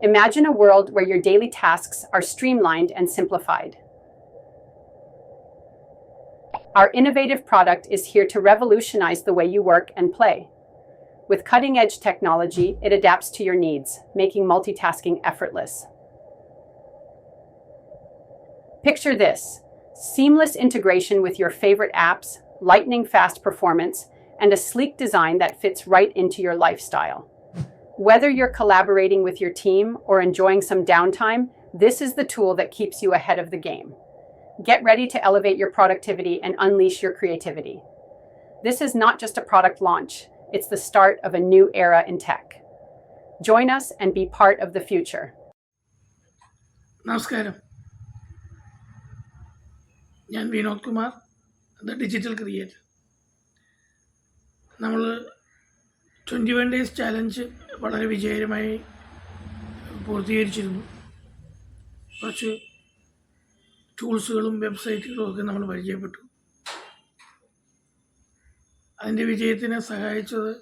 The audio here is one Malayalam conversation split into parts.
Imagine a world where your daily tasks are streamlined and simplified. Our innovative product is here to revolutionize the way you work and play. With cutting-edge technology, it adapts to your needs, making multitasking effortless. Picture this: seamless integration with your favorite apps, lightning-fast performance, and a sleek design that fits right into your lifestyle. Whether you're collaborating with your team or enjoying some downtime, this is the tool that keeps you ahead of the game. Get ready to elevate your productivity and unleash your creativity. This is not just a product launch, it's the start of a new era in tech. Join us and be part of the future. നമസ്കാരം, ഞാൻ Vinod Kumar, the digital creator. നമ്മൾ 21 ഡേയ്സ് ചാലഞ്ച് വളരെ വിജയകരമായി പൂർത്തീകരിച്ചിരുന്നു. കുറച്ച് ടൂൾസുകളും വെബ്സൈറ്റുകളും ഒക്കെ നമ്മൾ പരിചയപ്പെട്ടു. അതിൻ്റെ വിജയത്തിനെ സഹായിച്ചത്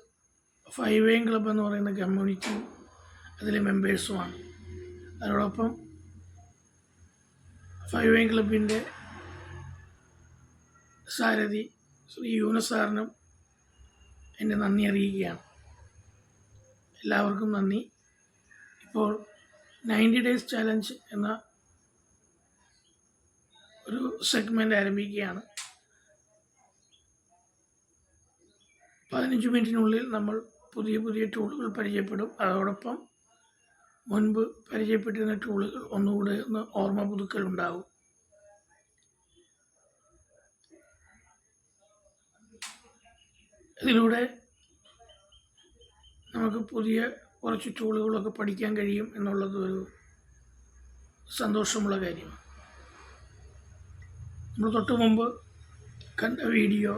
5AM ക്ലബ് എന്ന് പറയുന്ന കമ്മ്യൂണിറ്റിയും അതിലെ മെമ്പേഴ്സുമാണ്. അതോടൊപ്പം 5AM ക്ലബിൻ്റെ സാരഥി ശ്രീ യൂനസ് സാറിനും എൻ്റെ നന്ദി അറിയിക്കുകയാണ്. എല്ലാവർക്കും നന്ദി. ഇപ്പോൾ 90 ഡേയ്സ് ചാലഞ്ച് എന്ന ഒരു സെഗ്മെൻ്റ് ആരംഭിക്കുകയാണ്. 15 മിനിറ്റിനുള്ളിൽ നമ്മൾ പുതിയ പുതിയ ടൂളുകൾ പരിചയപ്പെടും. അതോടൊപ്പം മുൻപ് പരിചയപ്പെട്ടിരുന്ന ടൂളുകൾ ഒന്നുകൂടെ ഓർമ്മ പുതുക്കൽ ഉണ്ടാകും. ഇതിലൂടെ നമുക്ക് പുതിയ കുറച്ച് ടൂളുകളൊക്കെ പഠിക്കാൻ കഴിയും എന്നുള്ളത് ഒരു സന്തോഷമുള്ള കാര്യമാണ്. നമ്മൾ തൊട്ട് മുമ്പ് കണ്ട വീഡിയോ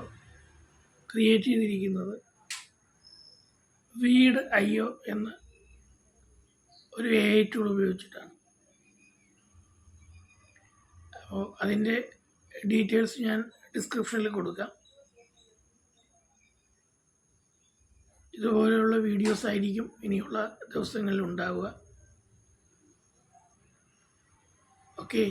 ക്രിയേറ്റ് ചെയ്തിരിക്കുന്നത് Veed.io എന്ന ഒരു AI ടൂൾ ഉപയോഗിച്ചിട്ടാണ്. അപ്പോൾ അതിൻ്റെ ഡീറ്റെയിൽസ് ഞാൻ ഡിസ്ക്രിപ്ഷനിൽ കൊടുക്കാം. ഇതുപോലെയുള്ള വീഡിയോസ് ആയിരിക്കും ഇനിയുള്ള ദിവസങ്ങളിൽ ഉണ്ടാവുക. ഓക്കെ.